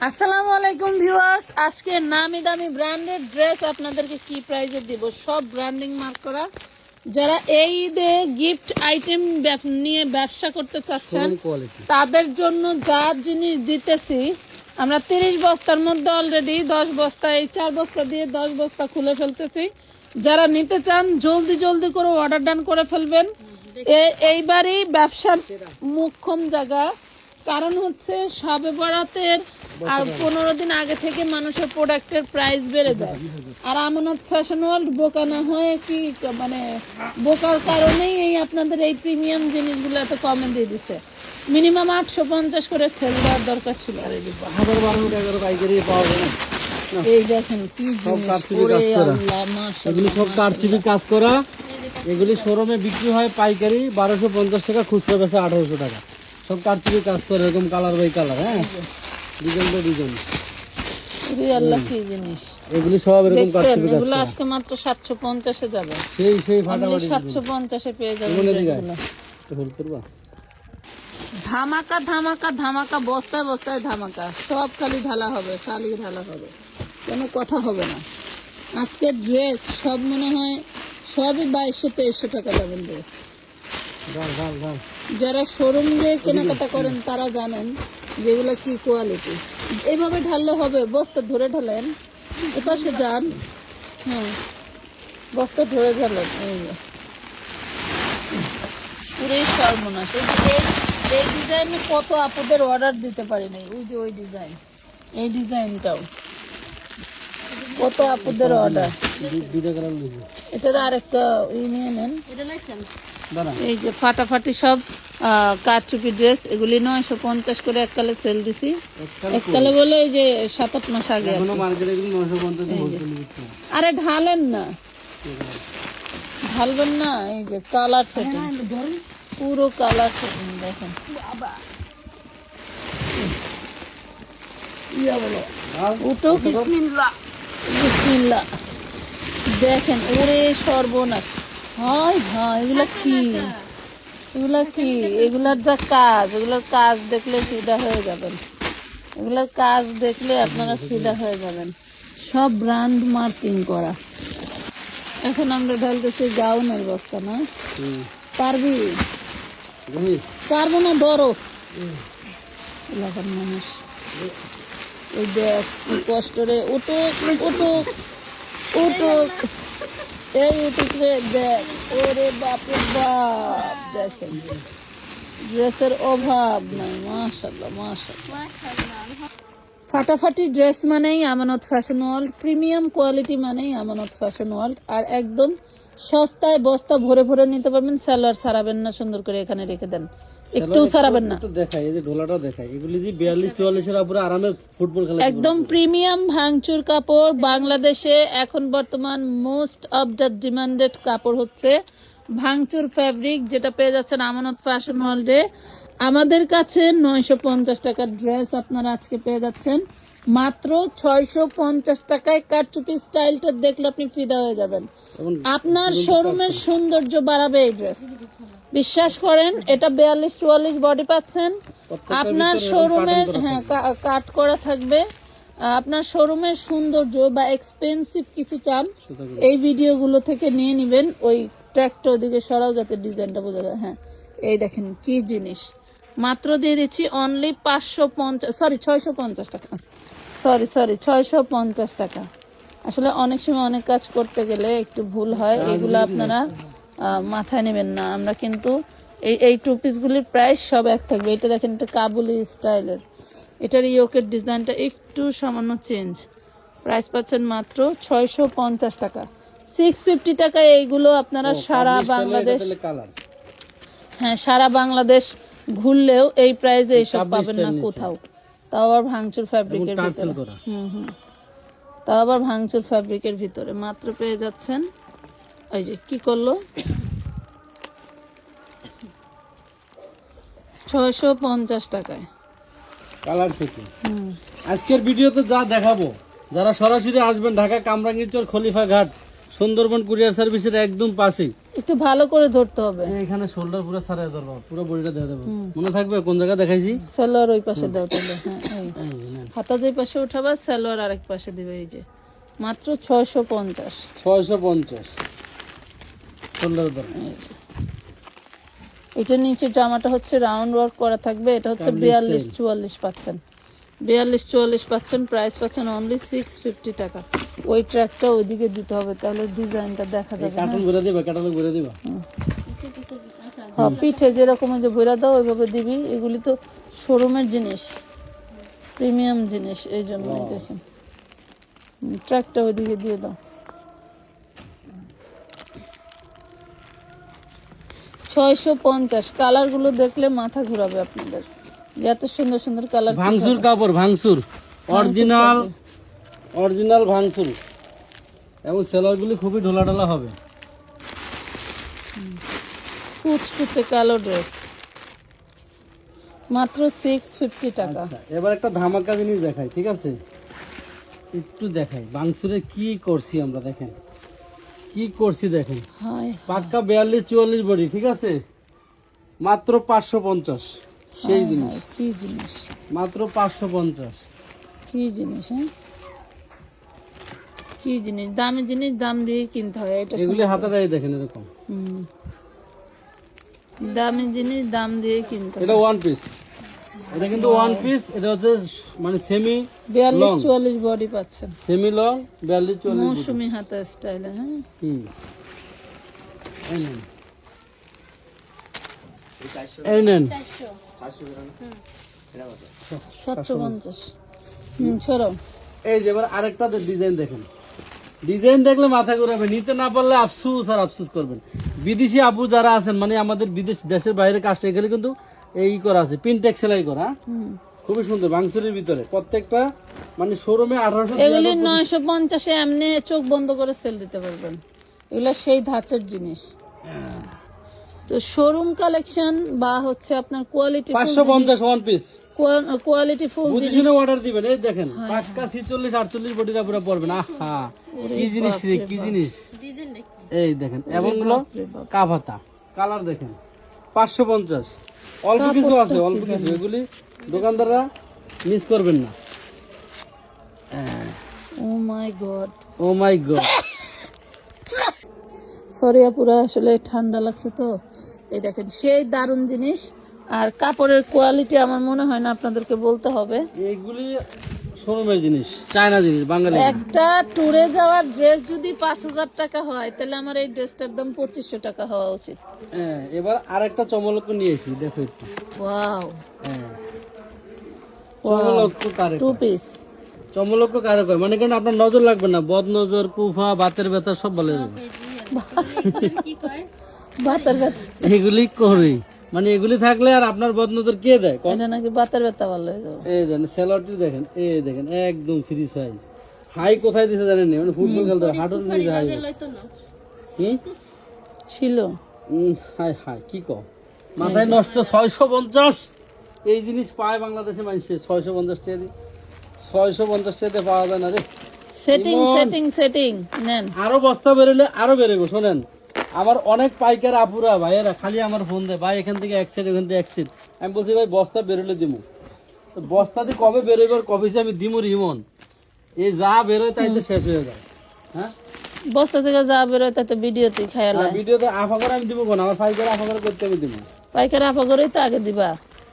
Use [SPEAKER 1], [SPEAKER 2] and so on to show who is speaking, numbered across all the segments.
[SPEAKER 1] আসসালামু আলাইকুম ভিউয়ার্স, আজকে নামি দামি ব্র্যান্ডেড ড্রেস আপনাদেরকে কি প্রাইসে দিব, সব ব্র্যান্ডিং মার্ক করা। যারা এই ঈদে গিফট আইটেম নিয়ে ব্যবসা করতে চাচ্ছেন তাদের জন্য যা জিনিস দিতেছি আমরা 30 বস্তার মধ্যে অলরেডি 10 বস্তা, এই 4 বস্তা দিয়ে 10 বস্তা খুলে ফেলতেছি। যারা নিতে চান জলদি জলদি করে অর্ডার ডান করে ফেলবেন। এইবারই ব্যবসার মুখ্যম জায়গা, কারণ হচ্ছে শবে বরাতের 15 দিন আগে থেকে মানুষের প্রোডাক্টের প্রাইস বেড়ে যায়। আর আমানত ফ্যাশন ওয়ার্ল্ড বোকা না হয়ে কি মানে বোকার কারণেই এই আপনাদের এই প্রিমিয়াম জিনিসগুলো এত কমে দিয়ে দিছে। মিনিমাম 850 করে সেল দেওয়ার দরকার ছিল। এই দেখেন কি
[SPEAKER 2] এগুলি সব কারচুপি কাজ করা। এগুলি শোরুমে বিক্রি হয় পাইকারি 1250 টাকা, খুচরা বেচা 1800 টাকা। সব কারচুপি কাজ করে, এরকম কালার বাই কালার। হ্যাঁ, ডিজাইন বাই ডিজাইন।
[SPEAKER 1] আল্লাহ কি জিনিস
[SPEAKER 2] এগুলি সব এরকম কারচুপি কাজ
[SPEAKER 1] এগুলো
[SPEAKER 2] করা।
[SPEAKER 1] আজকে মাত্র 750 এ যাবে।
[SPEAKER 2] সেই ফাটাফাটি
[SPEAKER 1] 750 এ পেয়ে যাবেন এগুলো।
[SPEAKER 2] হোল করবা
[SPEAKER 1] ধামাকা ধামাকা ধামাকা, বস্তায় বস্তায় ধামাকা, সব খালি ঢালা হবে, খালি ঢালা হবে, কোনো কথা হবে না। আজকে ড্রেস সব মনে হয় সবই 2200-2300 টাকা যাবেন ড্রেস। যারা শোরুম গিয়ে কেনাকাটা করেন তারা জানেন যেগুলো কি কোয়ালিটি। এইভাবে ঢাললে হবে, বস্তা ধরে ঢালেন, এপাশে যান, হ্যাঁ বস্তা ধরে ঢালেন। এই যে পুরোই সর্বনাশ। এই ডিজাইনে কত আপুদের অর্ডার দিতে পারি নাই। ওই যে ওই ডিজাইন, এই ডিজাইনটাও কত আপুদের অর্ডার। এটার আরেকটা নিয়ে নেন। এই যে ফাটাফাটি সব কারচুপি ড্রেস, এগুলি 950 করে এককালে সেল দিছি। এককালে বলে এই যে 7-8 মাস আগে। আরে ঢালেন না, ঢালবেন না। এই যে কালার সেটিং, পুরো কালার সেটিং দেখেন। উঠো, বিসমিল্লাহ বিসমিল্লাহ। দেখেন ওরে সর্বনাশ। হয় হ্যাঁ, এগুলা কি, এগুলা কি, এগুলার যা কাজ, এগুলার কাজ দেখলে ফিদা হয়ে যাবেন। এগুলার কাজ দেখলে আপনারা ফিদা হয়ে যাবেন। সব ব্র্যান্ড মার্কিং করা। এখন আমরা ঢালতেছি গাউনের বস্তা। না পারবি? পারবো না, ধরো। এলাকার মানুষ ওই দেখ কি কষ্ট রে। উঠুক উঠুক উঠুক, এই উঠুক রে, দেখ ওরে বাপরে বাপ। দেখেন ড্রেসের অভাব নাই, মাশাআল্লাহ মাশাআল্লাহ। ফাটাফাটি ড্রেস মানেই আমানত ফ্যাশন ওয়ার্ল্ড, প্রিমিয়াম কোয়ালিটি মানেই আমানত ফ্যাশন ওয়ার্ল্ড। আর একদম সস্তায় বস্তা ভরে ভরে নিতে পারবেন। সালোয়ার সারাবেন না, সুন্দর করে এখানে রেখে দেন, একটু সারাবেন না।
[SPEAKER 2] দেখাই এই যে ঢোলাটা দেখাই, এগুলি যে 42-44 এর উপরে আরামে ফুটবল খেলা।
[SPEAKER 1] একদম প্রিমিয়াম ভাঙচুর কাপড়। বাংলাদেশে এখন বর্তমান মোস্ট অফ দ্য ডিমান্ডেড কাপড় হচ্ছে ভাঙচুর ফ্যাব্রিক, যেটা পেয়ে যাচ্ছেন আমানত ফ্যাশন ওয়ার্ল্ডে। আমাদের কাছে 950 টাকার ড্রেস আপনারা আজকে পেয়ে যাচ্ছেন মাত্র 650 টাকায়। কারচুপি স্টাইলটা দেখলে আপনি ফিদা হয়ে যাবেন। আপনার শোরুমের সৌন্দর্য বাড়াবে এই ড্রেস, বিশ্বাস করেন। এটা 42-44 বডি পাচ্ছেন আপনার শোরুমের। হ্যাঁ, কাট করা থাকবে। আপনার শোরুমের সৌন্দর্য বা এক্সপেন্সিভ কিছু চান, এই ভিডিওগুলো থেকে নিয়ে নেবেন। ওই ট্র্যাকটা ওদিকে সরাও যাতে ডিজাইনটা বোঝা যায়। হ্যাঁ, এই দেখেন কি জিনিস, মাত্র দিয়ে দিচ্ছি অনলি 650 টাকা। সরি 650 টাকা। আসলে অনেক সময় অনেক কাজ করতে গেলে একটু ভুল হয়, এগুলো আপনারা মাথায় নেবেন না। আমরা কিন্তু এই টু পিসগুলির প্রাইস সব এক থাকবে। এটা দেখেন, এটা কাবুলি স্টাইলের, এটার ইয়োকের ডিজাইনটা একটু সামান্য চেঞ্জ। প্রাইস পাচ্ছেন মাত্র 650 টাকা। 650 টাকা এইগুলো আপনারা সারা বাংলাদেশ, হ্যাঁ সারা বাংলাদেশ ঘুরলেও এই প্রাইসে এইসব পাবেন না কোথাও। তাও আবার ভাঙচুর ফ্যাব্রিকের ভিতরে। তাও আবার ভাঙচুর ফ্যাব্রিকের ভিতরে মাত্র পেয়ে যাচ্ছেন। এই যে কি করলো, 650 টাকায়
[SPEAKER 2] কালার সেটিং। আজকের ভিডিওতে যা দেখাবো, যারা সরাসরি আসবেন ঢাকা কামরাঙ্গীরচর খলিফা ঘাট সুন্দরবন কুরিয়ার সার্ভিসের একদম পাশেই,
[SPEAKER 1] একটু ভালো করে ধরতে হবে।
[SPEAKER 2] এখানে শোল্ডার পুরো সারাই ধরবো, পুরো বডিটা দিয়ে দেবো। মনে থাকবে কোন জায়গা দেখাইছি?
[SPEAKER 1] সালোয়ার ওই পাশে দাও তাহলে। হ্যাঁ, হাতা যে পাশে উঠাবা, সালোয়ার আরেক পাশে দিবে। এই যে মাত্র 650।
[SPEAKER 2] 650 শোল্ডার দাম।
[SPEAKER 1] এটা নিচে জামাটা হচ্ছে রাউন্ড ওয়ার্ক করা থাকবে। এটা হচ্ছে 42-44 পাচ্ছেন, 42-44 পাচ্ছেন। প্রাইস পাচ্ছেন অনলি 650 টাকা। ওই ট্র্যাকটা ওইদিকে দিতে হবে, তাহলে ডিজাইনটা দেখা যাবে।
[SPEAKER 2] কার্টুন ভরে দিবা, ক্যাটালগ ভরে দিবা।
[SPEAKER 1] হ্যাঁ, পিঠে যেরকম যে ভরা দাও ওইভাবে দিবি। এগুলি তো শোরুমের জিনিস, প্রিমিয়াম জিনিস, এই জন্যই দেখেন। ট্র্যাকটা ওইদিকে দিয়ে দাও। 650। কালারগুলো দেখলে মাথা ঘুরাবে আপনাদের, এত সুন্দর সুন্দর কালার।
[SPEAKER 2] ভাঙচুর কাপড়, ভাঙচুর, অরিজিনাল ভাঙচুর, এবং সেলারগুলি খুবই ঢোলা হবে।
[SPEAKER 1] কুচকুচে কালো ড্রেস, মাত্র 650 টাকা।
[SPEAKER 2] আচ্ছা, এবার একটা ধামাকা জিনিস দেখাই, ঠিক আছে? একটু দেখাই ভাঙচুরে কি করছি আমরা, দেখেন কি করছি, দেখেন।
[SPEAKER 1] হায়
[SPEAKER 2] পাক্কা 42-44 বডি, ঠিক আছে? মাত্র 550। সেই জিনিস,
[SPEAKER 1] হায়, কি জিনিস,
[SPEAKER 2] মাত্র 550।
[SPEAKER 1] কি জিনিস, হ্যাঁ কি জিনিস, দামি জিনিস দাম দিয়ে কিনতে হয়। এটা
[SPEAKER 2] এগুলি হাতাটাই দেখেন এরকম।
[SPEAKER 1] হুম, দামি জিনিস দাম দিয়ে কিনতে হয়।
[SPEAKER 2] এটা ওয়ান পিস, এটা কিন্তু ওয়ান পিস। এটা হচ্ছে মানে সেমি
[SPEAKER 1] 42-44 বডি পাচ্ছেন,
[SPEAKER 2] সেমি লং, 42-44।
[SPEAKER 1] মৌসুমি হাতা স্টাইলে। হ্যাঁ,
[SPEAKER 2] হুম, এই নেন, এই নেন।
[SPEAKER 1] 750। ছড়াও।
[SPEAKER 2] এই যে এবার আরেকটা ডিজাইন দেখেন, ডিজাইন দেখলে মাথা ঘুরাবে, নিতে না পারলে আফসুস আর আফসুস করবেন। বিদেশি আপু যারা আছেন, মানে আমাদের বিদেশ দেশের বাইরে কাজটা, এখানে কিন্তু এই করা আছে, প্রিন্টেক সেলাই করা, খুবই সুন্দর। বাংসুরির ভিতরে প্রত্যেকটা মানে শোরুমে 1800।
[SPEAKER 1] এগুলি 950-এ এমনি চোখ বন্ধ করে সেল দিতে পারবেন। এগুলো সেই ধাঁচের জিনিস। তো শোরুম কালেকশন বা হচ্ছে আপনার quality
[SPEAKER 2] 550 one piece,
[SPEAKER 1] quality full জিনিস
[SPEAKER 2] বুঝিয়ে অর্ডার দিবেন। এই দেখেন পাক্কা 46-48 বডি কাপড় পরবেন। আহা, কি জিনিস রে, কি জিনিস। এই দেখেন, এবং হলো কাভাতা কালার দেখেন। 550, অল্প কিছু আছে, অল্প কিছু। এগুলি দোকানদাররা মিস করবেন না।
[SPEAKER 1] ও মাই গড,
[SPEAKER 2] ও মাই গড,
[SPEAKER 1] সরি আপুরা, আসলে ঠান্ডা লাগছে তো। এই দেখেন, সেই দারুণ জিনিস। আর কাপড়ের কোয়ালিটি আমার মনে হয় না আপনাদেরকে বলতে হবে।
[SPEAKER 2] এইগুলি শোরুমের জিনিস, চায়না জিনিস, বাঙালি।
[SPEAKER 1] একটা ট্যুরে যাওয়ার ড্রেস যদি 5000 টাকা হয়, তাহলে আমার এই ড্রেসটার দাম 2500 টাকা হওয়া উচিত।
[SPEAKER 2] হ্যাঁ, এবার আরেকটা চমলক্ষ নিয়েছি, দেখো একটু।
[SPEAKER 1] ওয়াও,
[SPEAKER 2] হ্যাঁ, চমলক্ষ কারে
[SPEAKER 1] টু পিস।
[SPEAKER 2] চমলক্ষ কারে কয়, মানে কারণ আপনার নজর লাগবে না, বদ নজর, কুফা, বাতের ব্যথা সব বলে দেবে।
[SPEAKER 1] বাতের ব্যথা,
[SPEAKER 2] এগুলি করি, মানে এগুলি থাকলে আর আপনার বদ নজর কে দেয়?
[SPEAKER 1] এটা নাকি বাতের ব্যথা ভালো হয়ে যাবে।
[SPEAKER 2] এই দেখেন সেলরটি দেখেন, এই দেখেন একদম ফ্রি সাইজ। হাই কোথায় দিতে জানেন, মানে ফুটবল খেলতে হাঁটুর নিচে হাই।
[SPEAKER 1] ছিল।
[SPEAKER 2] হাই হাই, কি কও, মাথায় নষ্ট। 650 এই জিনিস পায় বাংলাদেশে মানুষে। 650 টাকা দিয়ে, 650 টাকাতে পাওয়া যায় না রে।
[SPEAKER 1] সেটিং সেটিং সেটিং নেন।
[SPEAKER 2] আরো বস্তা বেরোলে আরো বেরোবো। শোনেন, আমার অনেক পাইকার আপুরা ভাইয়েরা খালি আমার ফোন দেয়, ভাই এখান থেকে এক সাইড, ওখান থেকে এক সাইড। আমি বলছি ভাই বস্তা বেরোলে দিমু, বস্তা দিয়ে কবে বেরোবার কবে আমি দিমু রিমন। এই যা বেরোয় তাই তো শেষ হয়ে যায়। হ্যাঁ,
[SPEAKER 1] বস্তা থেকে যা বেরোয় তাতে ভিডিওতে খেয়াল হয়।
[SPEAKER 2] ভিডিওতে আফা করে আমি দিব কোন, আমার পাইকার আফা করে করতে আমি দিব।
[SPEAKER 1] পাইকার আপা করেই তো আগে দিবা।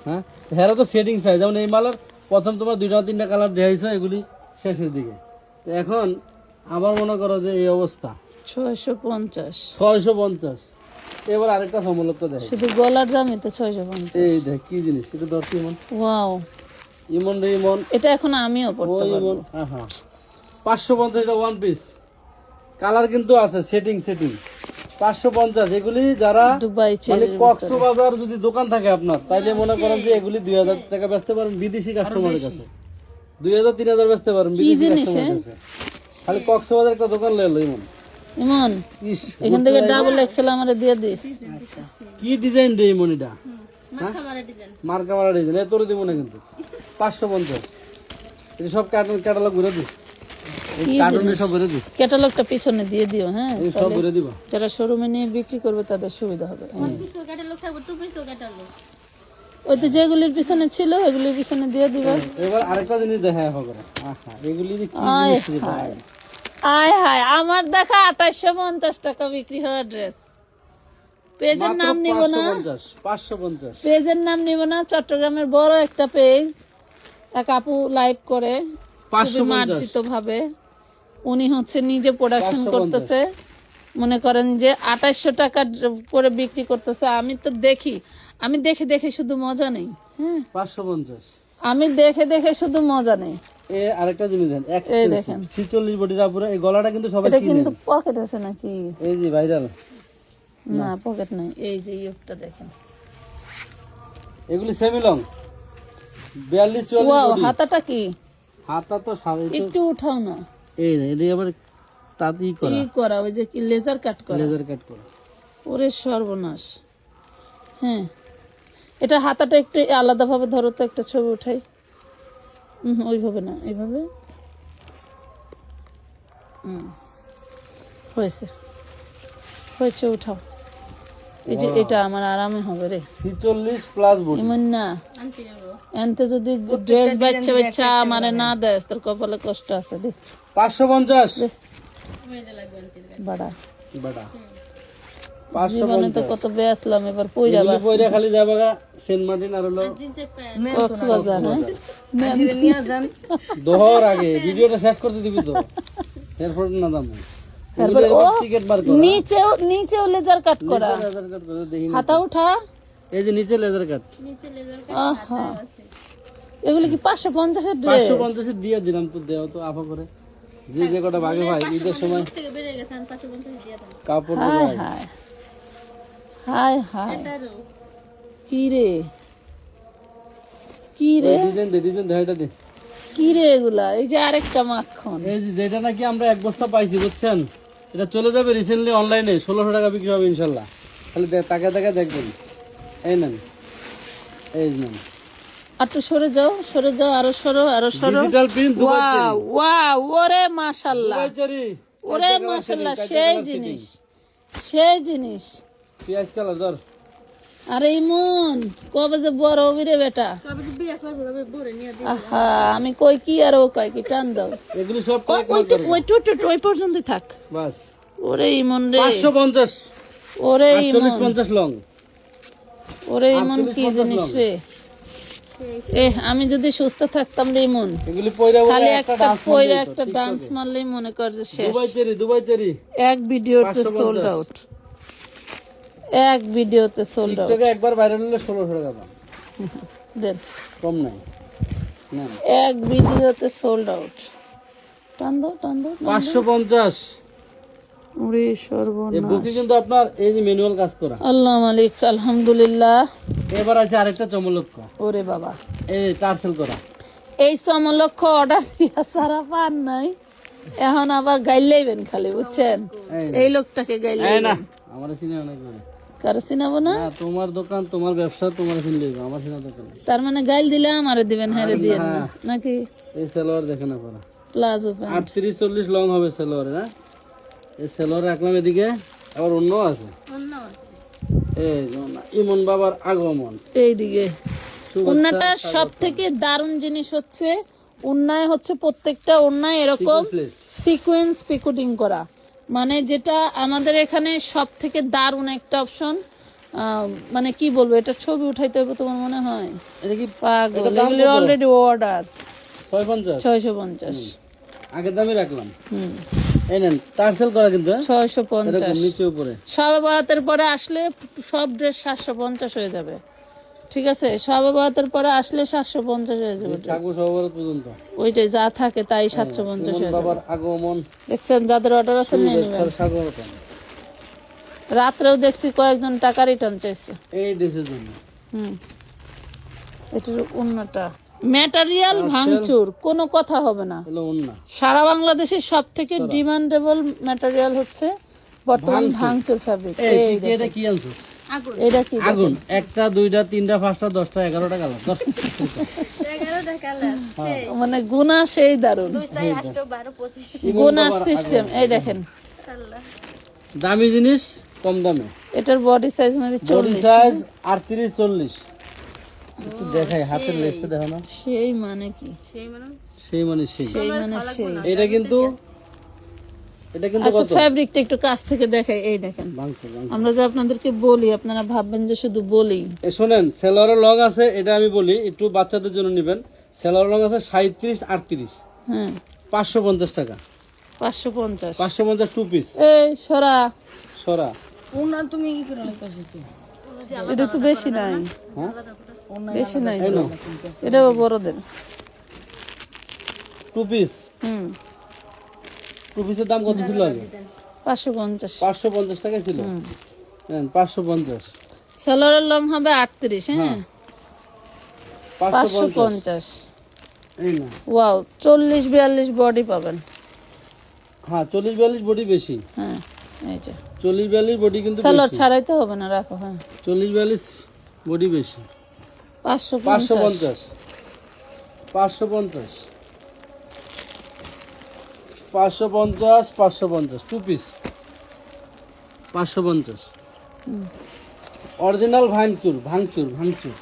[SPEAKER 2] হ্যাঁ, হেরা তো সেটিং চাই। যেমন এই মালের প্রথম তোমার 2-3টা কালার দেখাইছো, এগুলি শেষের দিকে। তো এখন আবার মনে করো যে এই অবস্থা।
[SPEAKER 1] 650।
[SPEAKER 2] 650। এবার আরেকটা সমলক্ষ দেখো,
[SPEAKER 1] শুধু গলার দামই তো 650।
[SPEAKER 2] এই দেখ কি জিনিস, এটা ধরছি ইমন,
[SPEAKER 1] ওয়াও,
[SPEAKER 2] ইমন রে ইমন,
[SPEAKER 1] এটা এখন আমিও
[SPEAKER 2] ও
[SPEAKER 1] পড়তে পারবো।
[SPEAKER 2] ইমন। হ্যাঁ, 550 এটা ওয়ান পিস। কালার কিন্তু আছে, সেটিং 550। এগুলি যারা
[SPEAKER 1] দুবাই
[SPEAKER 2] মানে কক্সবাজার যদি দোকান থাকে আপনার, তাইলে মনে করেন যে এগুলি 2000 টাকা বেচতে পারেন বিদেশি কাস্টমারের কাছে। 2000-3000 বেচতে পারেন বিদেশি কাস্টমারের কাছে। খালি কক্সবাজার একটা দোকান লেলো ইমন।
[SPEAKER 1] ইমন,
[SPEAKER 2] ইস,
[SPEAKER 1] এখান থেকে ডাবল এক্সেল আমারে দিয়ে দিস।
[SPEAKER 2] কি ডিজাইন রে ইমন এটা, মার্কা মারা ডিজাইন। এত দিব না কিন্তু। 550। এটা সব ক্যাটালগ ঘুরে দিস, এই কার্টুনে সব ঘুরে দিস,
[SPEAKER 1] ক্যাটালগটা পিছনে দিয়ে দিও। হ্যাঁ,
[SPEAKER 2] এই সব ঘুরে দিবা।
[SPEAKER 1] যারা শোরুমে নিয়ে বিক্রি করবে তাদের সুবিধা হবে। ওই তো যেগুলির পিছনে ছিল ওইগুলির পিছনে দিয়ে দিবা।
[SPEAKER 2] এবার আরেকটা জিনিস দেখা হবে। আহা, এগুলি যে কি
[SPEAKER 1] আয়
[SPEAKER 2] জিনিস রে ভাই।
[SPEAKER 1] আয় হায়, আমার দেখা 2850 টাকা বিক্রি হওয়া ড্রেস। পেজের
[SPEAKER 2] মাত্র
[SPEAKER 1] নাম নিব না,
[SPEAKER 2] 550
[SPEAKER 1] পেজের নাম নিব না। চট্টগ্রামের বড় একটা পেজ, এক আপু লাইভ করে খুবই
[SPEAKER 2] 550
[SPEAKER 1] মার্জিত ভাবে। উনি হচ্ছে নিজে প্রোডাকশন
[SPEAKER 2] 550
[SPEAKER 1] করতেছে, মনে করেন যে 2800 টাকা করে বিক্রি করতেছে। আমি তো দেখি, আমি দেখে দেখে শুধু মজা নেই। হ্যাঁ,
[SPEAKER 2] 550।
[SPEAKER 1] আমি দেখে দেখে শুধু মজা নেই।
[SPEAKER 2] এ আরেকটা জিনিস দেন,
[SPEAKER 1] দেখেন।
[SPEAKER 2] এক্সপেন্সিভ 46 বডির আপুরা। এই গলাটা কিন্তু সবাই
[SPEAKER 1] এটা
[SPEAKER 2] চিনেন।
[SPEAKER 1] কিন্তু পকেট আছে নাকি?
[SPEAKER 2] এই যে ভাইরাল,
[SPEAKER 1] না পকেট নাই। এই যে ইয়োগটা দেখেন,
[SPEAKER 2] এগুলি সেমি লং 42-44
[SPEAKER 1] ওয়াও,
[SPEAKER 2] বডি।
[SPEAKER 1] হাতাটা কি
[SPEAKER 2] হাতা তো সাড়ে তো
[SPEAKER 1] একটু উঠাও না।
[SPEAKER 2] এই না, এটা আবার তাঁতি করা,
[SPEAKER 1] কি করা, ওই যে কি লেজার কাট করা।
[SPEAKER 2] লেজার কাট করা।
[SPEAKER 1] ওরে সর্বনাশ। হ্যাঁ, এটা হাতাটা একটু আলাদা ভাবে ধরো তো, একটা ছবি উঠাই। ওইভাবে না, এইভাবে। হয়েছে হয়েছে, উঠাও। এই যে এটা আমার আরামে হবে রে।
[SPEAKER 2] 46 প্লাস বডি।
[SPEAKER 1] এমন না, এনতে যদি ড্রেস বাচ্চা বাচ্চা মানে না দেয় তোর কপালে কষ্ট আছে। দেখ
[SPEAKER 2] 550
[SPEAKER 1] বাড়া,
[SPEAKER 2] বড়া
[SPEAKER 1] জীবনে তো
[SPEAKER 2] 550।
[SPEAKER 1] কত বেসলাম, এবার পইরা
[SPEAKER 2] এগুলি
[SPEAKER 1] বাস।
[SPEAKER 2] পয়রা খালি যাবাগা সেন্ট মার্টিন আর হলো
[SPEAKER 1] কক্সবাজার।
[SPEAKER 2] দোহর আগে ভিডিওটা শেষ করতে দিবি তো, এরপর না দাম।
[SPEAKER 1] তারপরে ও
[SPEAKER 2] টিকেট বার করা,
[SPEAKER 1] নিচেও লেজার কাট করা।
[SPEAKER 2] লেজার কাট করে দেখি না।
[SPEAKER 1] হাতা উঠা।
[SPEAKER 2] এই যে নিচে লেজার কাট
[SPEAKER 1] আহা, এগুলি কি 550 এর ড্রেস?
[SPEAKER 2] 550 দিয়ে দিলাম তো, দেও তো আফা করে যে যে কটা ভাগে ভাই ঈদের সময় কাপড়
[SPEAKER 1] হায়
[SPEAKER 2] ভাই।
[SPEAKER 1] হায় হায় হায়, কি রে কি রে
[SPEAKER 2] ডিজাইন দে এটা দে।
[SPEAKER 1] কি রে এগুলা? এই যে আরেকটা মাখন।
[SPEAKER 2] এই যে যেটা নাকি আমরা এক বস্তা পাইছি বুঝছেন, এটা চলে যাবে রিসেন্টলি অনলাইনে 1600 টাকা বিক্রি হবে ইনশাল্লাহ। খালি তাকে তাকে দেখবেন। এই নেন, এই নেন
[SPEAKER 1] একটু সরে যাও, সরে যাও, আরো সরো, আরো সরো।
[SPEAKER 2] Digital print Dubai cherry.
[SPEAKER 1] Wow wow, ওরে মাশাআল্লাহ,
[SPEAKER 2] দুবাই চেরি,
[SPEAKER 1] ওরে মাশাআল্লাহ, সেই জিনিস, সেই জিনিস।
[SPEAKER 2] পিয়াজ কালার ধর।
[SPEAKER 1] আরে ইমন, কবে যে বড় হবি রে বেটা? আহা, আমি কই কি আর ও কয় কি, টান দাও।
[SPEAKER 2] এগুলি সব
[SPEAKER 1] ওই পর্যন্তই থাক।
[SPEAKER 2] বাস
[SPEAKER 1] ওরে ইমন রে,
[SPEAKER 2] 550,
[SPEAKER 1] ওরে
[SPEAKER 2] 48
[SPEAKER 1] ইমন,
[SPEAKER 2] 50 লং।
[SPEAKER 1] ওরে ইমন, কি জিনিস রে। আমি যদি সুস্থ থাকতাম রে ইমন,
[SPEAKER 2] এগুলি পয়রা
[SPEAKER 1] খালি
[SPEAKER 2] একটা
[SPEAKER 1] একটা
[SPEAKER 2] ডান্স
[SPEAKER 1] পয়রা একটা ডান্স মারলেই মনে কর যে শেষ।
[SPEAKER 2] দুবাই চেরি
[SPEAKER 1] এক ভিডিওতে
[SPEAKER 2] 550
[SPEAKER 1] সোল্ড আউট, এক ভিডিওতে সোল্ড আউট।
[SPEAKER 2] টিকটকে একবার ভাইরাল হলে 1600 টাকা দাম,
[SPEAKER 1] দেন,
[SPEAKER 2] কম নাই। নেন
[SPEAKER 1] এক ভিডিওতে সোল্ড আউট। টান দাও, টান দাও।
[SPEAKER 2] 550।
[SPEAKER 1] ওরে
[SPEAKER 2] এই
[SPEAKER 1] সর্বনাশ।
[SPEAKER 2] বুকে কিন্তু আপনার এই যে ম্যানুয়াল কাজ করা।
[SPEAKER 1] আল্লাহ মালিক, আলহামদুলিল্লাহ।
[SPEAKER 2] এবার আছে আরেকটা চমলক্ষ,
[SPEAKER 1] ওরে বাবা,
[SPEAKER 2] এই টার্সেল করা।
[SPEAKER 1] এই সমলক্ষ অর্ডার দিয়া সারা পান নাই, এখন আবার গাইলেইবেন খালি, বুঝছেন? এই লোকটাকে
[SPEAKER 2] এই
[SPEAKER 1] গাইলেইবেন।
[SPEAKER 2] না, আমার চিনে অনেক করে।
[SPEAKER 1] কারো চিনাবো না?
[SPEAKER 2] না, তোমার দোকান, তোমার ব্যবসা, তোমার চিনলে আমার চিনা দোকান।
[SPEAKER 1] তার মানে গাইল দিলে আমারে দিবেন, হ্যাঁ দিয়ে নাকি?
[SPEAKER 2] এই সালোয়ার দেখে না পরা,
[SPEAKER 1] প্লাজো প্যান্ট।
[SPEAKER 2] 38-40 লং হবে সালোয়ারে। না, এই সালোয়ার রাখলাম এদিকে, আবার অন্য আছে। এই যে ওন্না, ইমন বাবার আগমন।
[SPEAKER 1] এইদিকে উন্নাটা সব থেকে দারুণ জিনিস হচ্ছে, উন্নায় হচ্ছে প্রত্যেকটা উন্নায় এরকম সিকোয়েন্স পিকোটিং করা, মানে যেটা আমাদের এখানে সব থেকে দারুণ একটা অপশন। মানে কি বলবো, এটা ছবি উঠাইতে হবে তোমার মনে হয়?
[SPEAKER 2] এটা কি
[SPEAKER 1] পাগল, এগুলি অলরেডি অর্ডার
[SPEAKER 2] 650?
[SPEAKER 1] 650।
[SPEAKER 2] আগের দামই রাখলাম। এই নেন, টার্সেল করা কিন্তু, হ্যাঁ?
[SPEAKER 1] 650।
[SPEAKER 2] এরকম নিচে উপরে।
[SPEAKER 1] সবে বরাতের পরে আসলে সব ড্রেস 750 হয়ে যাবে, ঠিক আছে? সবে বরাতের পরে আসলে 750 হয়ে যাবে dress।
[SPEAKER 2] থাকবো সবার পর্যন্ত।
[SPEAKER 1] ওইটাই যা থাকে তাই 750 হয়ে যাবে।
[SPEAKER 2] বাবার আগমন,
[SPEAKER 1] দেখছেন, যাদের অর্ডার আছে নিয়ে নেবেন।
[SPEAKER 2] স্বাগতম।
[SPEAKER 1] রাত্রেও দেখছি কয়েকজন টাকা রিটার্ন চাইছে।
[SPEAKER 2] এই ড্রেসের জন্য
[SPEAKER 1] এটার অন্যটা ম্যাটেরিয়াল ভাঙচুর, কোনো কথা হবে না।
[SPEAKER 2] হলো ওন্না।
[SPEAKER 1] সারা বাংলাদেশের সব থেকে ডিমান্ডেবল ম্যাটেরিয়াল হচ্ছে বর্তমান ভাঙচুর ফ্যাব্রিক।
[SPEAKER 2] এই কি এটা কি আনছিস?
[SPEAKER 1] এটা কি
[SPEAKER 2] আগুন, একটা, দুইটা, তিনটা, পাঁচটা, 10টা, 11টা কালার।
[SPEAKER 1] মানে গুনা সেই দারুন, গুনার সিস্টেম। এই দেখেন,
[SPEAKER 2] দামি জিনিস কম দামে।
[SPEAKER 1] এটার বডি সাইজ মানে
[SPEAKER 2] বডি
[SPEAKER 1] 40।
[SPEAKER 2] সাইজ 38-40। একটু দেখাই হাতের লেসটা দেখো না,
[SPEAKER 1] সেই মানে কি?
[SPEAKER 2] সেই মানে
[SPEAKER 1] সেই মানে সেই।
[SPEAKER 2] এটা কিন্তু
[SPEAKER 1] আচ্ছা
[SPEAKER 2] কত
[SPEAKER 1] ফ্যাব্রিকটা একটু কাছ থেকে দেখাই, এই দেখেন।
[SPEAKER 2] ভাঙছে
[SPEAKER 1] আমরা যে আপনাদেরকে বলি আপনারা ভাববেন যে শুধু বলি।
[SPEAKER 2] এ শোনেন, সেলোয়ারের লং আছে, এটা আমি বলি একটু বাচ্চাদের জন্য নেবেন। সেলোয়ার লং আছে 37 38,
[SPEAKER 1] হ্যাঁ
[SPEAKER 2] 550 টাকা,
[SPEAKER 1] 550।
[SPEAKER 2] 550 টু পিস।
[SPEAKER 1] এই সরা,
[SPEAKER 2] সরা
[SPEAKER 3] তুমি কি করে লাইতাছিস তুই?
[SPEAKER 1] এটা তো বেশি নাই,
[SPEAKER 2] হ্যাঁ
[SPEAKER 1] বেশি নাই
[SPEAKER 2] এই
[SPEAKER 1] তো।
[SPEAKER 2] নাও
[SPEAKER 1] এটাও বড়দের।
[SPEAKER 2] Two piece.
[SPEAKER 1] হুম
[SPEAKER 2] টু পিসের দাম কত ছিল আগে?
[SPEAKER 1] 550।
[SPEAKER 2] 550 টাকা ছিল। নেন 550,
[SPEAKER 1] সেলোয়ারের লং হবে 38, হ্যাঁ
[SPEAKER 2] 550
[SPEAKER 1] 550।
[SPEAKER 2] এই না।
[SPEAKER 1] ওয়াও 40 42 বডি পাবেন।
[SPEAKER 2] হ্যাঁ 40 42 বডি বেশি,
[SPEAKER 1] হ্যাঁ এই যে
[SPEAKER 2] 40 42 বডি কিন্তু
[SPEAKER 1] সেলোয়ার
[SPEAKER 2] বেশি।
[SPEAKER 1] ছাড়াইতে হবে না, রাখো। হ্যাঁ
[SPEAKER 2] 40 42 বডি বেশি।
[SPEAKER 1] 550।
[SPEAKER 2] 550 550 550 টু পিস 550। অরিজিনাল ভাঙচুর ভাঙচুর ভাঙচুর,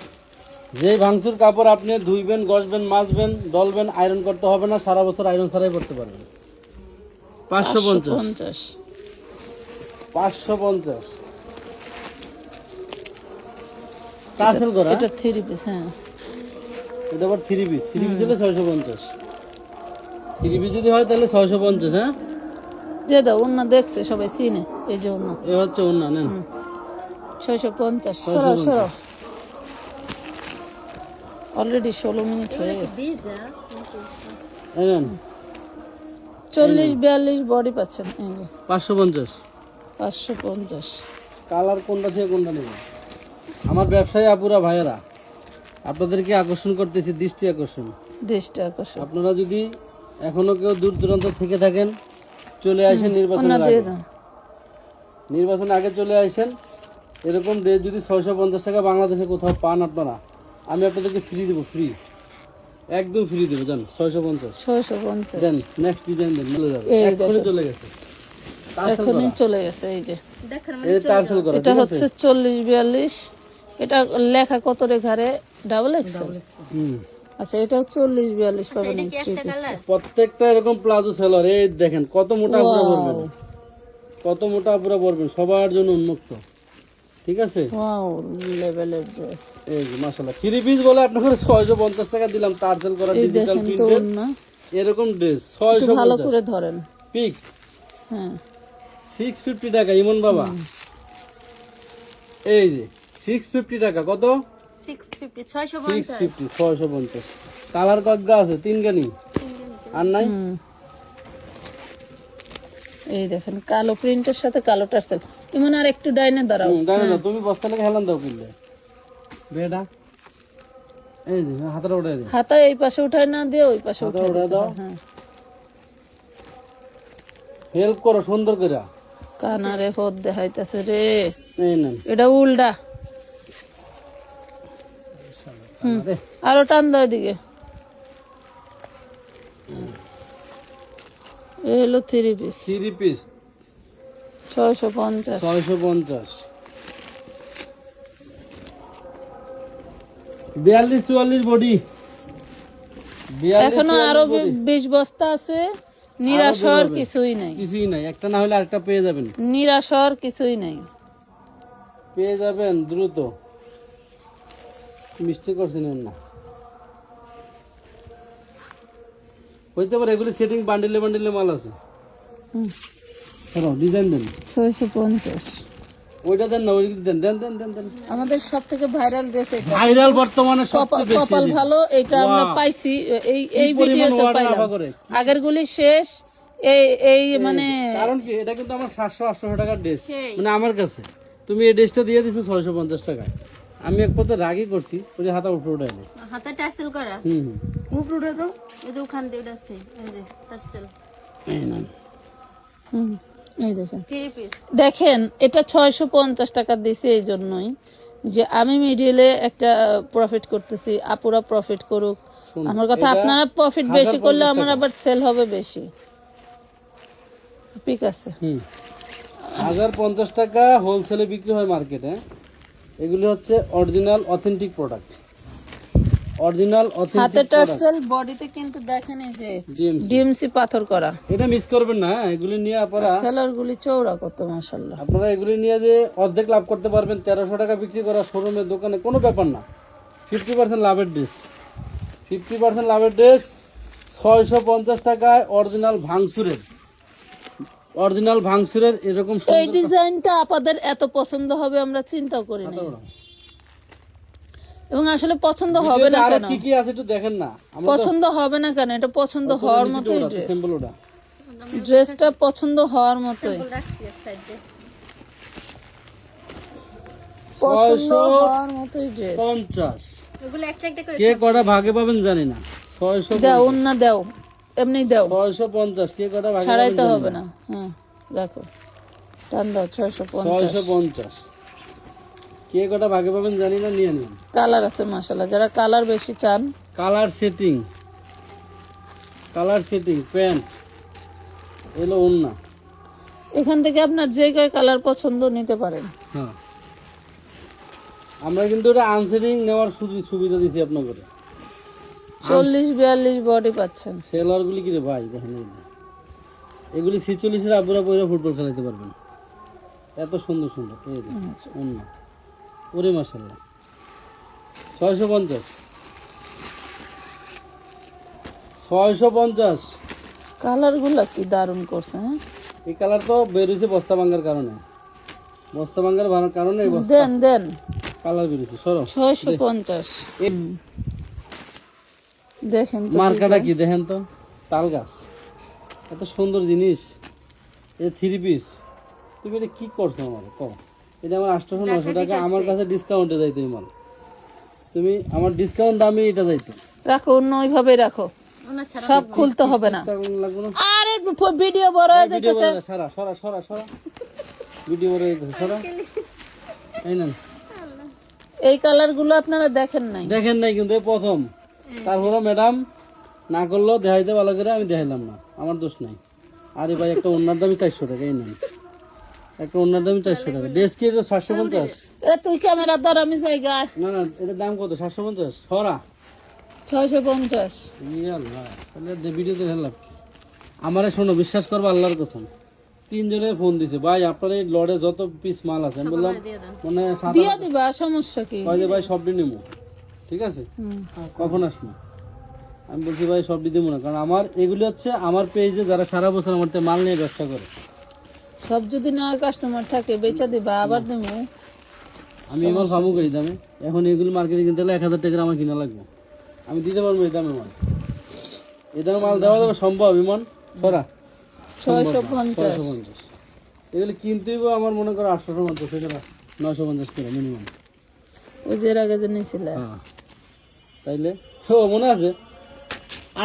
[SPEAKER 2] যে ভাঙচুর কাপড় আপনি ধুইবেন, ঘষবেন, মাজবেন, দলবেন, আয়রন করতে হবে না, সারা বছর আয়রন ছাড়াই পরতে পারবেন। 550
[SPEAKER 1] 550।
[SPEAKER 2] 550 টার্সেল করা।
[SPEAKER 1] এটা 3 পিস। হ্যাঁ
[SPEAKER 2] এটা আবার 3 পিস, 3 পিস হলে 650, 3 পিস যদি হয় তাহলে 650। হ্যাঁ
[SPEAKER 1] যে দাও, অন্য দেখছে সবাই চিনে, এই যে অন্য
[SPEAKER 2] এ হচ্ছে অন্য, নেন
[SPEAKER 1] 650। সরো সরো, অলরেডি 16 মিনিট হয়ে গেছে।
[SPEAKER 2] এই নেন
[SPEAKER 1] 40 42 বডি পাচ্ছেন, এই যে
[SPEAKER 2] 550।
[SPEAKER 1] 550।
[SPEAKER 2] কালার কোনটা থেকে কোনটা নেবেন? আমার ব্যবসায়ী আপুরা ভাইয়েরা, আপনাদেরকে আকর্ষণ করতেছি, দৃষ্টি আকর্ষণ।
[SPEAKER 1] 10 টাকা কষ্ট।
[SPEAKER 2] আপনারা যদি এখনো কেউ দূর দূরান্ত থেকে থাকেন, চলে আসেন
[SPEAKER 1] অন্য
[SPEAKER 2] নির্বাচনের
[SPEAKER 1] দিয়ে
[SPEAKER 2] আগে,
[SPEAKER 1] দাও।
[SPEAKER 2] নির্বাচনের আগে চলে আসেন। এরকম ড্রেস যদি 650 টাকা বাংলাদেশে কোথাও পান আপনারা, আমি আপনাদেরকে ফ্রি দেবো, ফ্রি, একদম ফ্রি দেবো। জান 650
[SPEAKER 1] 650
[SPEAKER 2] দেন। নেক্সট ডিজাইন দেন, মিলে যাবে।
[SPEAKER 1] এই
[SPEAKER 2] এখনই চলে গেছে,
[SPEAKER 1] এখনই চলে গেছে। এই যে
[SPEAKER 2] এই টার্সেল করা,
[SPEAKER 1] এটা
[SPEAKER 2] ঠিক আছে?
[SPEAKER 1] হচ্ছে 40 42। এটা লেখা কত রে ঘরে? Double XL.
[SPEAKER 2] হুম।
[SPEAKER 1] আচ্ছা এটাও 40 42 পাবেন এই থ্রি পিসটা।
[SPEAKER 2] প্রত্যেকটা এরকম প্লাজো সেলার, এই দেখেন কত মোটা পুরো পরবেন, কত মোটা পুরো পরবেন, সবার জন্য উন্মুক্ত। ঠিক আছে,
[SPEAKER 1] ওয়াও লেভেলের ড্রেস।
[SPEAKER 2] এই যে মাশাআল্লাহ 3 পিস বলে আপনাকে 650 টাকা দিলাম, টার্সেল করা
[SPEAKER 1] এই
[SPEAKER 2] ডিজিটাল
[SPEAKER 1] দেখেন তো
[SPEAKER 2] প্রিন্টেড
[SPEAKER 1] না,
[SPEAKER 2] এরকম ড্রেস
[SPEAKER 1] একটু ভালো
[SPEAKER 2] 650।
[SPEAKER 1] করে ধরেন।
[SPEAKER 2] পিক
[SPEAKER 1] হ্যাঁ
[SPEAKER 2] 650 টাকা ইমন বাবা। এই যে 650 টাকা, কত?
[SPEAKER 3] 650 650
[SPEAKER 2] 650 650। কালার কতটা আছে? 3 গানি আর নাই।
[SPEAKER 1] এই দেখেন কালো প্রিন্টের সাথে কালো টার্সেল। এমন আর একটু ডাইনে দাঁড়াও।
[SPEAKER 2] জানো না তুমি বস্তা লেগে হেলান দাও কিনলে বেটা। এই যে হাতটা উঠাই দে,
[SPEAKER 1] হাতা এই পাশে উঠায় না দিয়ে ওই পাশে
[SPEAKER 2] হাতটা
[SPEAKER 1] উঠায়
[SPEAKER 2] উঠাই
[SPEAKER 1] দিতে
[SPEAKER 2] দাও,
[SPEAKER 1] হয়। হ্যাঁ
[SPEAKER 2] হেল্প করো সুন্দর করে।
[SPEAKER 1] কানারে হদ দেখাইতেছে রে,
[SPEAKER 2] এই নেন।
[SPEAKER 1] এটা উল্টা। আরো টান দাও এদিকে। এই হলো 3 পিস
[SPEAKER 2] 3 পিস
[SPEAKER 1] 650।
[SPEAKER 2] 650। 42 44 বডি, 42
[SPEAKER 1] এখনো আরো 20 বস্তা আছে। নিরাশর কিছুই নাই,
[SPEAKER 2] কিছুই নাই, একটা না হলে আরেকটা পেয়ে যাবেন,
[SPEAKER 1] নিরাশর কিছুই নাই।
[SPEAKER 2] পেয়ে যাবেন দ্রুত। মিস্টেক করছেন না, হইতে পারে এগুলি সেটিং বান্ডিলে বান্ডিলে মাল আছে। চলো ডিজাইন দেন,
[SPEAKER 1] 650।
[SPEAKER 2] ওইটা দেন না, ওই দেন দেন দেন দেন দেন।
[SPEAKER 1] আমাদের সব থেকে ভাইরাল ড্রেস এটা।
[SPEAKER 2] ভাইরাল বর্তমানে সবচেয়ে বেশি
[SPEAKER 1] কপাল ভালো, এটা আমরা পাইছি এই ভিডিওতে পাইলাম। আগের গুলি শেষ। এই মানে
[SPEAKER 2] কারণ কি, এটা কিন্তু আমার 700-800 টাকার ড্রেস, মানে আমার কাছে তুমি এই ড্রেসটা দিয়ে দিছো 650 টাকা। আমি এক পথে রাগই করছি, ওই যে হাতা উপরে উঠাই নে।
[SPEAKER 3] হাতে টার্সেল করা
[SPEAKER 2] হুম
[SPEAKER 3] উপরে উঠে দাও, ওই যে ওখান দিয়ে উঠাচ্ছে, এই যে টার্সেল
[SPEAKER 2] এই না,
[SPEAKER 1] এই দেখেন
[SPEAKER 3] 3 পিস।
[SPEAKER 1] দেখেন এটা 650 টাকা দিছি এই জন্যই যে আমি মিডিলে একটা প্রফিট করতেছি, আপুরা প্রফিট করুক। আমার কথা, আপনারা প্রফিট বেশি করলে আমার আবার সেল হবে বেশি। ঠিক আছে।
[SPEAKER 2] 1050 টাকা হোলসেলে বিক্রি হয় মার্কেটে। এগুলি হচ্ছে অরিজিনাল অথেন্টিক প্রোডাক্ট। অরিজিনাল
[SPEAKER 1] হাতে
[SPEAKER 2] অথেন্টিক
[SPEAKER 1] টার্সেল, বডিতে কিন্তু দেখেন এই যে
[SPEAKER 2] ডিএমসি।
[SPEAKER 1] ডিএমসি পাথর করা।
[SPEAKER 2] এটা মিস করবেন না, এগুলি নিয়ে আপনারা
[SPEAKER 1] সেলার গুলি চৌড়া কত মাশাআল্লাহ।
[SPEAKER 2] আপনারা এগুলি নিয়ে যে অর্ধেক লাভ করতে পারবেন। 1300 টাকা বিক্রি করা শোরুমের দোকানে কোনো ব্যাপার না। 50% লাভের ড্রেস, 50% লাভের ড্রেস 650 টাকায় অরিজিনাল ভাঙচুরের এরকম
[SPEAKER 1] এই ডিজাইনটা আপনাদের এত পছন্দ হবে আমরা চিন্তাও করি না, এবং আসলে পছন্দ হবে না
[SPEAKER 2] আর
[SPEAKER 1] কেন,
[SPEAKER 2] কি কি আছে একটু দেখেন না। আমরা
[SPEAKER 1] পছন্দ হবে না কেন, এটা পছন্দ হওয়ার মতোই ড্রেস।
[SPEAKER 2] সিম্পল ওটা
[SPEAKER 1] ড্রেসটা পছন্দ হওয়ার মতোই,
[SPEAKER 3] রাখছি এক সাইডে।
[SPEAKER 1] পছন্দ হওয়ার মতোই ড্রেস।
[SPEAKER 2] 650
[SPEAKER 3] ওগুলো একটা একটা করে
[SPEAKER 2] কে কটা ভাগে পাবেন জানি না। 600
[SPEAKER 1] দাও না, দাও এমনি দাও,
[SPEAKER 2] 650 কে কটা ভাগে
[SPEAKER 1] ছাড়াইতে
[SPEAKER 2] পাবেন
[SPEAKER 1] হবে না। হ্যাঁ রাখো, টান দাও। 650
[SPEAKER 2] 650 কে কটা ভাগে পাবেন জানি না, নিয়ে নিন।
[SPEAKER 1] কালার আছে মাশাআল্লাহ, যারা কালার বেশি চান।
[SPEAKER 2] কালার সেটিং প্যান্ট এলো ওন্না।
[SPEAKER 1] এখান থেকে আপনার যে কয় কালার পছন্দ নিতে পারেন।
[SPEAKER 2] হ্যাঁ, আমরা কিন্তু এটা আনসেটিং নেওয়ার সুবিধা দিছি আপনাদের।
[SPEAKER 1] 40-42 বডি পাচ্ছেন।
[SPEAKER 2] সেলারগুলি কি রে ভাই দেখেন, এগুলি 46-এর আবুরা পরে ফুটবল খেলাইতে পারবেন, এত সুন্দর সুন্দর। এই দেখুন ওন্না, ওরে মাশাআল্লাহ। 650
[SPEAKER 1] কালার গুলা কি দারুণ করছে। হ্যাঁ
[SPEAKER 2] এই কালার তো বেরিয়েছে বস্তা ভাঙ্গার কারণে, এই বস্তা
[SPEAKER 1] দেন দেন।
[SPEAKER 2] কালার বেরিয়েছে। সরো
[SPEAKER 1] 650 দেখেন তো
[SPEAKER 2] মার্কাটা কি দেখেন তো, তাল গাছ, এত সুন্দর জিনিস। এই 3 পিস তুমি এটা কি করছো আমার কো? এটা আমার 800-900 টাকা, আমার কাছে ডিসকাউন্টে যাইতো এই মাল। তুমি আমার ডিসকাউন্ট দামে এটা যাইতো।
[SPEAKER 1] রাখো, অন্য ওইভাবে রাখো,
[SPEAKER 3] ওনা ছাড়া
[SPEAKER 1] সব খুলতে হবে না।
[SPEAKER 2] টাকা লাগবে না।
[SPEAKER 1] আরে ভিডিও বড় হয়ে
[SPEAKER 2] ভিডিও
[SPEAKER 1] যাইতেছে।
[SPEAKER 2] সরা ভিডিও বড় হয়ে গেছে, সরা। এই নেন,
[SPEAKER 1] এই কালার গুলো আপনারা দেখেন নাই।
[SPEAKER 2] দেখেন নাই কিন্তু এই প্রথম। তারপরে ম্যাডাম না করলেও দেখাইতে ভালো করে আমি দেখাইলাম না, আমার দোষ নাই। আরে ভাই একটা ওনার দামই 400 টাকা, এই নেন একটা ওনার দামই 400 টাকা। ড্রেস কি 750?
[SPEAKER 1] এ তুই ক্যামেরা ধর, আমি জায়গা।
[SPEAKER 2] না এটার দাম কত? 750 সরা।
[SPEAKER 1] 650
[SPEAKER 2] আল্লাহ, তাহলে ভিডিও দেখে লাভ কি? আমারে শোনো, বিশ্বাস করবো আল্লাহর কসম, 3 জনে ফোন দিছে, ভাই আপনার এই লড়ে যত পিস মাল আছে। আমি বললাম
[SPEAKER 3] দিয়ে দাও।
[SPEAKER 2] মানে
[SPEAKER 1] দিয়া দিবা, সমস্যা কি?
[SPEAKER 2] ভাই সবটি নেবো, ঠিক আছে কখন আসবো? আমি বলছি ভাই সবটি দেবো না, কারণ আমার এগুলি হচ্ছে আমার পেজে যারা সারা বছর আমার থেকে মাল নিয়ে ব্যবসা করে।
[SPEAKER 1] সব যদি নেওয়ার কাস্টমার থাকে বেচা দিবা, আবার দেবো।
[SPEAKER 2] আমি এবার ফামুক এই দামে, এখন এগুলি মার্কেটে কিনতে হলে 1000 টাকা আমার কিনা লাগবে। আমি দিতে পারবো এই দামে মাল, এই দামে মাল দেওয়া যাবে সম্ভব? ইমন সরা
[SPEAKER 1] 650
[SPEAKER 2] এগুলি কিনতেই আমার মনে করো 850 থেকে 950 করে মিনিমাম।
[SPEAKER 1] ওই যে এর আগে যে নিয়েছিল।
[SPEAKER 2] হ্যাঁ তাইলে ও মনে আছে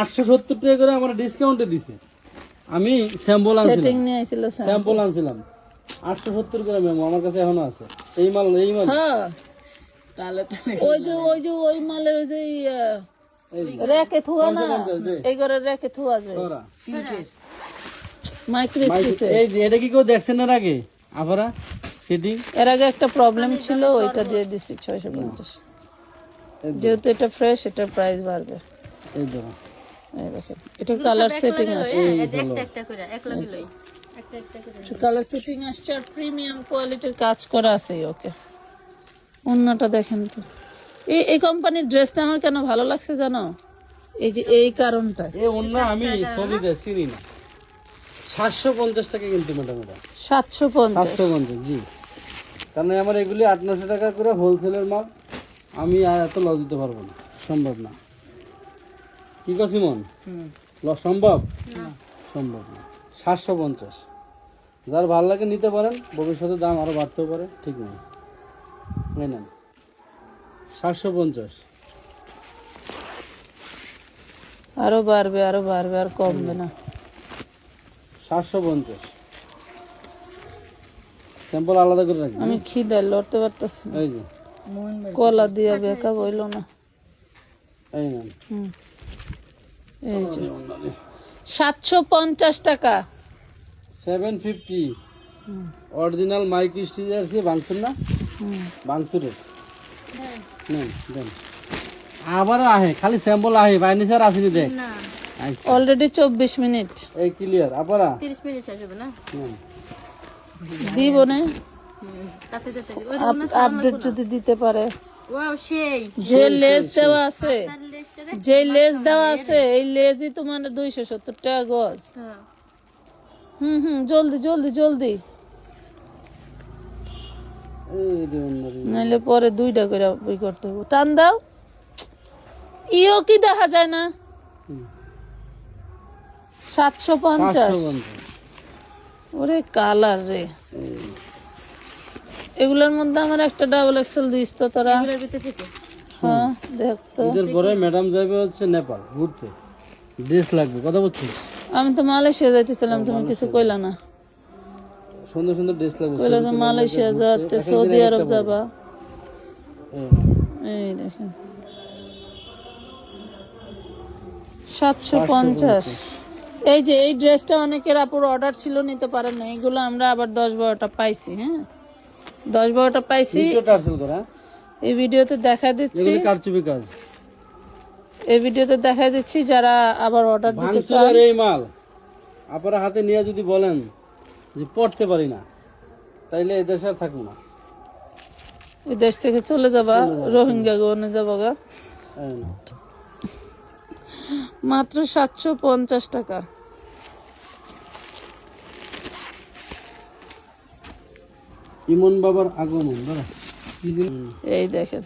[SPEAKER 2] 870 টাকা করে আমার ডিসকাউন্টে দিছে। আমি স্যাম্পল
[SPEAKER 1] সেটিং
[SPEAKER 2] আনছিলাম,
[SPEAKER 1] নিয়ে আইছিল
[SPEAKER 2] স্যাম্পল আনছিলাম 870 করে মেমো, আমার কাছে এখনো আছে এই মাল।
[SPEAKER 1] হ্যাঁ,
[SPEAKER 3] তাহলে
[SPEAKER 1] ওই মালের ওই যে রেখে থুয়া না, এই করে রেখে থুয়া যায়
[SPEAKER 2] সরা।
[SPEAKER 1] মাইক্রোস্টিচে।
[SPEAKER 2] এই যে এটা কি কেউ দেখছেন না আগে আপনারা সেটিং?
[SPEAKER 1] এর আগে একটা প্রবলেম ছিল, ওইটা দিয়ে দিছি 650। যেহেতু এটা ফ্রেশ, এটার প্রাইস বাড়বে।
[SPEAKER 2] এই ধরো
[SPEAKER 1] এই দেখেন, এটা কালার সেটিং আসছে,
[SPEAKER 3] একটা একটা করে এক লাগে লই। একটা একটা করে
[SPEAKER 1] কালার সেটিং আসছে, আর প্রিমিয়াম কোয়ালিটির কাজ করা আছে। ওকে, অন্যটা দেখেন তো। এই কোম্পানির ড্রেসটা আমার কেন ভালো লাগছে জানো? এই যে এই কারণটা।
[SPEAKER 2] এই অন্য আমি সবিদে চিনি না। 750 টাকা কিন্তু ম্যাডাম, এটা
[SPEAKER 1] 750।
[SPEAKER 2] 750 জি। কারণ আমার এগুলি 800-900 টাকা করে হোলসেলের মাল, আমি আর এত লস দিতে পারবো না, সম্ভব না। কি করছি মন সম্ভব সম্ভব না। 750, যার ভালো লাগে নিতে পারেন, ভবিষ্যতে দাম আরো বাড়তেও পারে, ঠিক নেই। নেন 750,
[SPEAKER 1] আরো বাড়বে, আরো বাড়বে, আর কমবে না।
[SPEAKER 2] 750 স্যাম্পল আলাদা করে রাখি।
[SPEAKER 1] আমি খিদায় লড়তে পারতেছি না,
[SPEAKER 2] এই যে
[SPEAKER 1] কলা দিয়ে বেকা বইল না।
[SPEAKER 2] এই নেন
[SPEAKER 1] এই যে 750 টাকা।
[SPEAKER 2] 750 অরিজিনাল মাইক স্টিচার কি ভাঙছুন না? ভাঙছুরের নেন দেন আবারও আহে খালি স্যাম্পল আহে বাইনি স্যার আসেনি দেখ
[SPEAKER 3] না
[SPEAKER 2] আইছে।
[SPEAKER 1] অলরেডি 24 মিনিট
[SPEAKER 2] এই ক্লিয়ার আপারা
[SPEAKER 3] 30 মিনিট শেষ হবে না
[SPEAKER 1] দিব না
[SPEAKER 3] তাতে তাতে ওই দেখুন না
[SPEAKER 1] আপডেট যদি দিতে পারে।
[SPEAKER 3] ওয়াও সেই
[SPEAKER 1] যে লেজ দেওয়া আছে,
[SPEAKER 3] তার লেজটা রে
[SPEAKER 1] যে লেজ দেওয়া আছে এই লেজই তোমার 270 টাকা গজ।
[SPEAKER 3] হ্যাঁ
[SPEAKER 1] জলদি জলদি জলদি,
[SPEAKER 2] এই যে অন্যদিন।
[SPEAKER 1] নাইলে পরে 2টা করে বই করতে হবে। টান দাও, ইও কি দেখা যায় না। 750
[SPEAKER 2] 550
[SPEAKER 1] ওরে কালার রে। এগুলোর মধ্যে আমার একটা ডাবল এক্সেল দিস তো তোরা।
[SPEAKER 3] এগুলোর ভিতর থেকে
[SPEAKER 1] হ্যাঁ দেখ তো।
[SPEAKER 2] ঈদের পরে ম্যাডাম যাবে হচ্ছে নেপাল ঘুরতে, ড্রেস লাগবে, কথা বলছিস?
[SPEAKER 1] আমি তো মালয়েশিয়া যাইতেছিলাম, তুমি কিছু কইলা না।
[SPEAKER 2] সুন্দর সুন্দর ড্রেস লাগবে।
[SPEAKER 1] কইলা তো মালয়েশিয়া যাতে, সৌদি আরব যাবা। এই দেখেন 750। এই যে এই ড্রেসটা অনেকের আপুর অর্ডার ছিল, নিতে পারেন না। এইগুলো আমরা আবার 10-12টা পাইছি। হ্যাঁ 10-12টা পাইছি।
[SPEAKER 2] নিচে টার্সেল করা,
[SPEAKER 1] এই ভিডিওতে দেখা দিচ্ছি,
[SPEAKER 2] এগুলো কারচুপি কাজ।
[SPEAKER 1] এই ভিডিওতে দেখা দিচ্ছি যারা আবার অর্ডার দিতে চান।
[SPEAKER 2] ভাঙচুরের এই মাল আপনারা হাতে নিয়ে যদি বলেন যে পড়তে পারি না, তাইলে এই দেশে আর থাকবো না।
[SPEAKER 1] এই দেশ থেকে চলে যাবা, রোহিঙ্গা গনে যাবা গা।
[SPEAKER 2] এই না।
[SPEAKER 1] মাত্র 750 টাকা।
[SPEAKER 2] ইমন বাবার আগমন দাঁড়া কি দিন?
[SPEAKER 1] এই দেখেন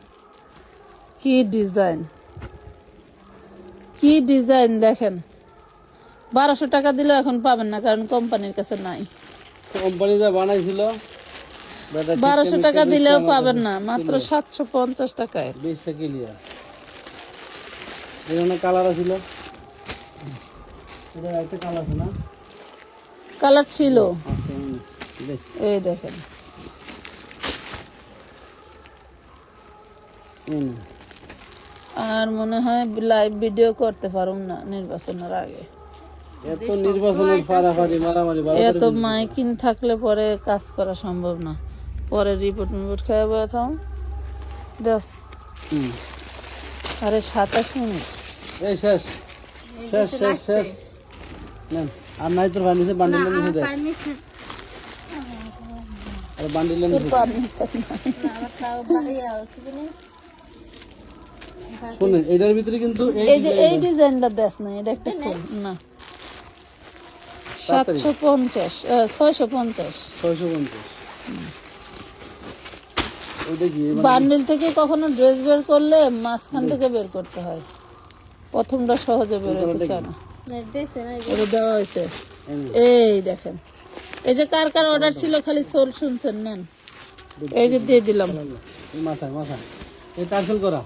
[SPEAKER 1] কি ডিজাইন, কি ডিজাইন দেখেন। 1200 টাকা দিলেও এখন পাবেন না, কারণ কোম্পানির কাছে নাই।
[SPEAKER 2] কোম্পানি যা বানাইছিল
[SPEAKER 1] 1200 টাকা দিলেও পাবেন না, মাত্র 750 টাকায়।
[SPEAKER 2] বেশি ক্লিয়ার। এখানে কালার আছিল, এটা একটা কালার আছে না?
[SPEAKER 1] কালার ছিল,
[SPEAKER 2] আছে, দেখ।
[SPEAKER 1] এই দেখেন। আর মনে হয় লাইভ ভিডিও করতে পারুম না নির্বাচনের আগে।
[SPEAKER 2] এত নির্বাচনের ফাড়াফাড়ি মারামারি ভালো করে
[SPEAKER 1] এত মাইকিং থাকলে পরে কাজ করা সম্ভব না। পরে রিপোর্ট খাওয়া বয়ে থাও দেখ।
[SPEAKER 2] হুম।
[SPEAKER 1] আরে 27 মিনিট।
[SPEAKER 2] এই শেষ শেষ শেষ শেষ নেন। আর নাই তোর বান্ডিলে বান্ডিলে নিচে দেখ,
[SPEAKER 3] পানি মিশে
[SPEAKER 2] আর বান্ডিলে নিচে দেখ।
[SPEAKER 3] আবার খাও ভাইয়া কি বলে
[SPEAKER 2] শুনেন এটার ভিতরে কিন্তু
[SPEAKER 1] এই যে এই ডিজাইনটা দেখ না, এটা একটা ফুল না। 750 650।
[SPEAKER 2] 650। ওইটা কি
[SPEAKER 1] বান্ডিল থেকে কখনো ড্রেস বের করলে মাঝখান থেকে বের করতে হয়, প্রথমটা সহজে বের হতে চায় না।
[SPEAKER 3] দেখছে না
[SPEAKER 1] এটা দেওয়া হয়েছে, এই দেখেন। এই যে কার কার অর্ডার ছিল খালি সোল শুনছেন, নেন এই যে দিয়ে দিলাম।
[SPEAKER 2] এই মাথায় মাথায় এই টার্সেল করা।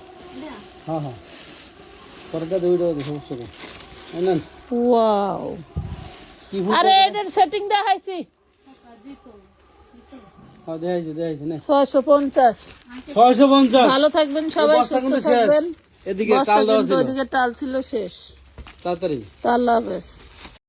[SPEAKER 2] হ্যাঁ হ্যাঁ সরকার দুইটা সমস্যা নেই। এই নেন।
[SPEAKER 1] ওয়াও,
[SPEAKER 2] কি ফুল?
[SPEAKER 1] আরে এটার সেটিং দেখাইছি।
[SPEAKER 2] হ্যাঁ দেখাইছি দেখাইছি না।
[SPEAKER 1] 650।
[SPEAKER 2] 650।
[SPEAKER 1] ভালো থাকবেন সবাই,
[SPEAKER 2] বস্তা
[SPEAKER 1] সুস্থ
[SPEAKER 2] কিন্তু শেষ।
[SPEAKER 1] থাকবেন।
[SPEAKER 2] এদিকে
[SPEAKER 1] বস্তা
[SPEAKER 2] টাল দেওয়া
[SPEAKER 1] কিন্তু
[SPEAKER 2] ছিল
[SPEAKER 1] ওদিকে টাল ছিল শেষ।
[SPEAKER 2] তাড়াতাড়ি।
[SPEAKER 1] তা আল্লাহ হাফেজ।